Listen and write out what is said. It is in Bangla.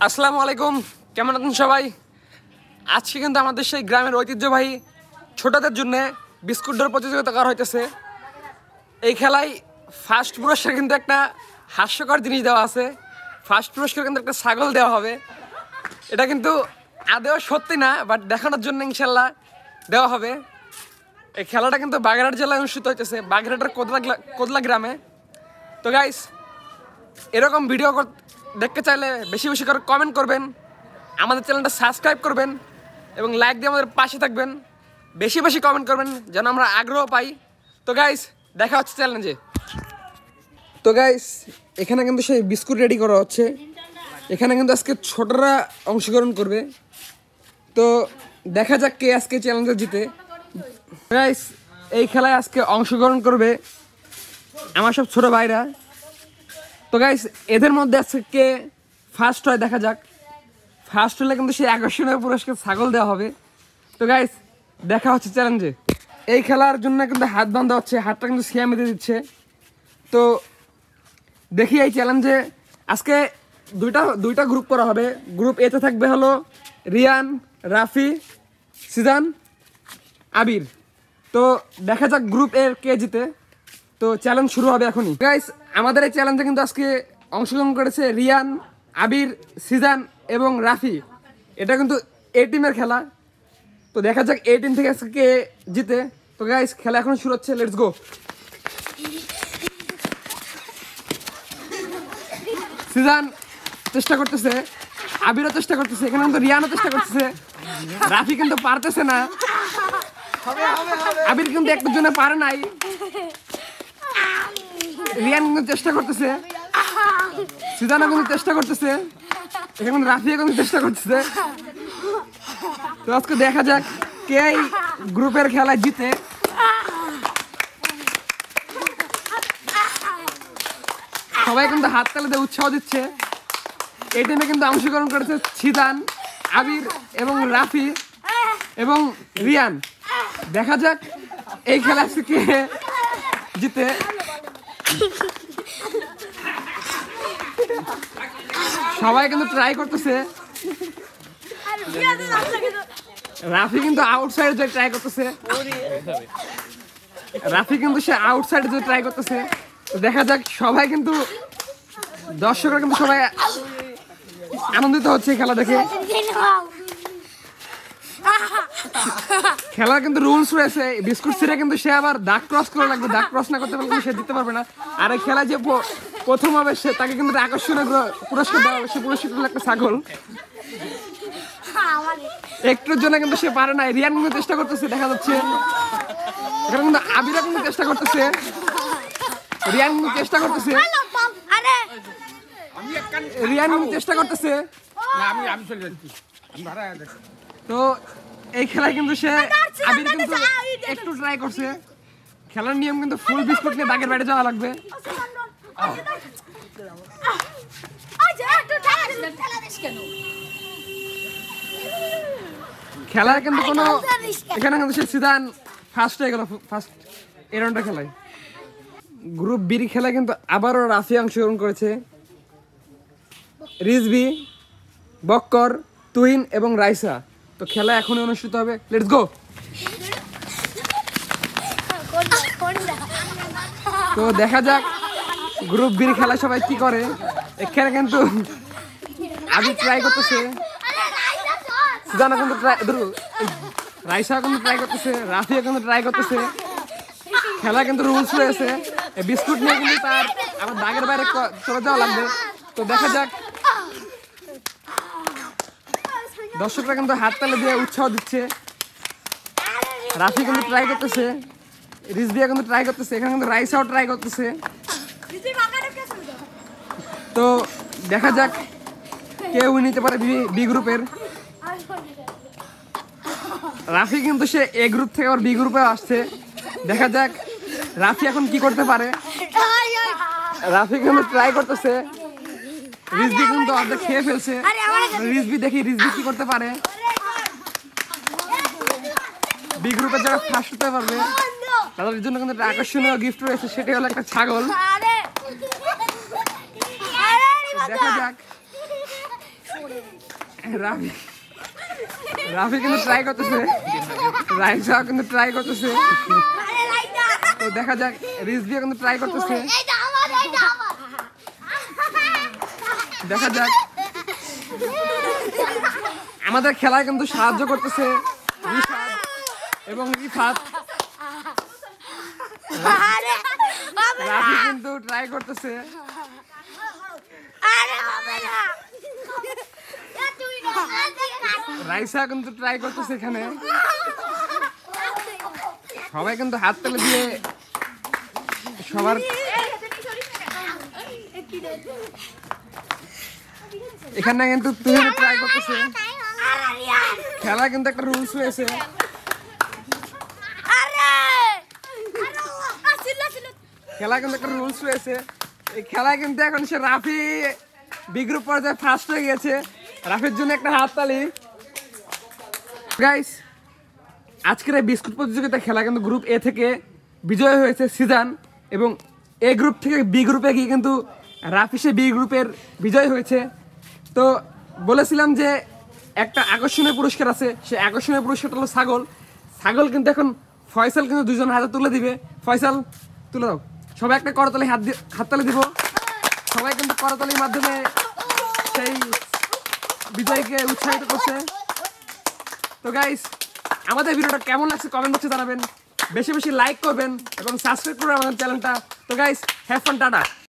আসসালামু আলাইকুম, কেমন আছেন সবাই? আজকে কিন্তু আমাদের সেই গ্রামের ঐতিহ্যবাহী ছোটদের জন্য বিস্কুট দৌড় প্রতিযোগিতা করা হইতেছে। এই খেলায় ফার্স্ট পুরস্কার কিন্তু একটা হাস্যকর জিনিস দেওয়া আছে। ফার্স্ট পুরস্কার কিন্তু একটা ছাগল দেওয়া হবে। এটা কিন্তু আদেও সত্যি না, বাট দেখানোর জন্য ইনশাল্লাহ দেওয়া হবে। এই খেলাটা কিন্তু বাগেরহাট জেলায় অনুষ্ঠিত হইতেছে, বাগেরহাটের কোদলা গ্রামে। তো গাইস, এরকম ভিডিও দেখতে চাইলে বেশি বেশি করে কমেন্ট করবেন, আমাদের চ্যানেলটা সাবস্ক্রাইব করবেন এবং লাইক দিয়ে আমাদের পাশে থাকবেন। বেশি বেশি কমেন্ট করবেন যেন আমরা আগ্রহ পাই। তো গাইস, দেখা হচ্ছে চ্যালেঞ্জে। তো গাইস, এখানে কিন্তু সেই বিস্কুট রেডি করা হচ্ছে। এখানে কিন্তু আজকে ছোটরা অংশগ্রহণ করবে। তো দেখা যাক কে আজকে চ্যালেঞ্জে জিতে। গাইস, এই খেলায় আজকে অংশগ্রহণ করবে আমার সব ছোট ভাইরা। তো গাইস, এদের মধ্যে আজকে কে ফার্স্ট হয় দেখা যাক। ফার্স্ট হলে কিন্তু সেই আকর্ষণীয় পুরস্কার ছাগল দেওয়া হবে। তো গাইস, দেখা হচ্ছে চ্যালেঞ্জে। এই খেলার জন্য কিন্তু হাত বাঁধা হচ্ছে, হাতটা কিন্তু সিয়াম দিয়ে দিচ্ছে। তো দেখি এই চ্যালেঞ্জে আজকে দুইটা গ্রুপ করা হবে। গ্রুপ এতে থাকবে হলো রিয়ান, রাফি, সিজান, আবির। তো দেখা যাক গ্রুপ এর কে জিতে। তো চ্যালেঞ্জ শুরু হবে এখনই। গাইস, আমাদের এই চ্যালেঞ্জে কিন্তু আজকে অংশগ্রহণ করেছে রিয়ান, আবির, সিজান এবং রাফি। এটা কিন্তু এ টিমের খেলা। তো দেখা যাক এ টিম থেকে আজকে কে জিতে। তো গাইস, খেলা এখন শুরু হচ্ছে, লেটস গো। সিজান চেষ্টা করতেছে, আবিরও চেষ্টা করতেছে, এখানে কিন্তু রিয়ানও চেষ্টা করতেছে। রাফি কিন্তু পারতেছে না, আবির কিন্তু একটার জন্য পারে নাই। রিয়ান কিন্তু চেষ্টা করতেছে, সিজানও কিন্তু চেষ্টা করতেছে, এখন রাফিও কিন্তু চেষ্টা করতেছে। তো আজকে দেখা যাক কে এই গ্রুপের খেলায় জিতে। সবাই কিন্তু হাত তালে দিয়ে উৎসাহ দিচ্ছে। এই টিমে কিন্তু অংশগ্রহণ করেছে সিজান, আবির এবং রাফি এবং রিয়ান। দেখা যাক এই খেলা আজকে কে জিতে। সবাই কিন্তু ট্রাই করতেছে। রাফি কিন্তু আউটসাইড যে ট্রাই করতেছে, রাফি কিন্তু সে আউটসাইড যে ট্রাই করতেছে। দেখা যাক, সবাই কিন্তু দর্শকরা কিন্তু সবাই আনন্দিত হচ্ছে খেলা দেখে। খেলার কিন্তু রুলস রয়েছে, বিস্কুট ছিঁড়ে কিন্তু সে আবার দাগ ক্রস করে লাগবে, দাগ ক্রস না করতে পারলে সে জিততে পারবে না। আর এই খেলায় যে প্রথম হবে সে তাকে কিন্তু আকর্ষণীয় পুরস্কার দেওয়া হবে। সে পুরস্কার হলো একটা ছাগল। একটুর জন্য কিন্তু সে পারে না। রিয়ান কিন্তু চেষ্টা করতেছে, দেখা যাচ্ছে এখানে কিন্তু আবিরা কিন্তু চেষ্টা করতেছে, রিয়ান কিন্তু চেষ্টা করতেছে, রিয়ান কিন্তু চেষ্টা করতেছে। তো এই খেলায় কিন্তু সে আবির কিন্তু একটু ট্রাই করছে। খেলার নিয়ম কিন্তু ফুল বিস্কুট নিয়ে দাগের বাইরে যাওয়া লাগবে। খেলার কিন্তু কোনো এখানে কিন্তু সে সিধান ফার্স্ট হয়ে গেল, ফার্স্ট এই রাউন্ডটা খেলায়। গ্রুপ বির খেলায় কিন্তু আবারও রাফি অংশগ্রহণ করেছে। রিজবি, বক্কর, তুহিন এবং রাইসা। তো খেলা এখনই অনুষ্ঠিত হবে, লেটস গো। তো দেখা যাক গ্রুপ বির খেলা সবাই কি করে। এখানে কিন্তু আবির ট্রাই করতেছে, সুজানা কিন্তু রাইসা কিন্তু ট্রাই করতেছে, রাফিয়া কিন্তু ট্রাই করতেছে। খেলা কিন্তু রুলস রয়েছে, বিস্কুট নিয়ে কিন্তু তার আবার দাগের বাইরে চলে যাওয়া লাগবে। তো দেখা যাক, দর্শকরা কিন্তু হাত তালে দিয়ে উৎসাহ দিচ্ছে। রাফি কিন্তু ট্রাই করতেছে, রিজবিয়া কিন্তু ট্রাই করতেছে, এখানে কিন্তু রাইসাও ট্রাই করতেছে। তো দেখা যাক কে উইন নিতে পারে বি গ্রুপের। রাফি কিন্তু সে এ গ্রুপ থেকে আবার বি গ্রুপে আসছে। দেখা যাক রাফি এখন কি করতে পারে। রাফি কিন্তু ট্রাই করতেছে, রিজবি কিন্তু অর্ধেক খেয়ে ফেলছে। রিজবি দেখি রিজবি কি করতে পারে। বি গ্রুপে যারা ফার্স্ট হতে পারবে তাদের জন্য কিন্তু একটা আকর্ষণীয় গিফট রয়েছে, সেটা হলো একটা ছাগল। দেখা যাক রাফি রাফি কিন্তু ট্রাই করতেছে, রাইসা কিন্তু ট্রাই করতেছে। তো দেখা যাক, রিজভিও কিন্তু ট্রাই করতেছে, দেখা যাক। আমাদের খেলায় কিন্তু সাহায্য করতেছে রিফাত এবং রিফাত। রাফি কিন্তু ট্রাই করতেছে। রাইসা কিন্তু ট্রাই করতেছে এখানে। সবাই কিন্তু হাত তালে দিয়ে সবার এখানে কিন্তু তুহিন ট্রাই করতেছে। খেলা কিন্তু একটা রুলস রয়েছে। খেলা কিন্তু একটা রুলস রয়েছে। এই খেলায় কিন্তু এখন সে রাফি বি গ্রুপ পর্যায়ে ফার্স্ট হয়ে গেছে। রাফির জন্য একটা হাততালি। গাইস, আজকের এই বিস্কুট প্রতিযোগিতা খেলা কিন্তু গ্রুপ এ থেকে বিজয় হয়েছে সিজান, এবং এ গ্রুপ থেকে বি গ্রুপে গিয়ে কিন্তু রাফি সে বি গ্রুপের বিজয় হয়েছে। তো বলেছিলাম যে একটা আকর্ষণীয় পুরস্কার আছে, সে আকর্ষণীয় পুরস্কারটা হলো ছাগল। ছাগল কিন্তু এখন ফয়সাল কিন্তু দুজন হাতে তুলে দিবে। ফয়সাল তুলে দাও। সবাই একটা করতালি হাততালি দিব। সবাই কিন্তু করতালির মাধ্যমে সেই বিজয়কে উৎসাহিত করছে। তো গাইস, আমাদের ভিডিওটা কেমন লাগছে কমেন্ট বক্সে জানাবেন, বেশি বেশি লাইক করবেন এবং সাবস্ক্রাইব করবেন আমাদের চ্যানেলটা। তো গাইস, হ্যাভ ফান, টাটা।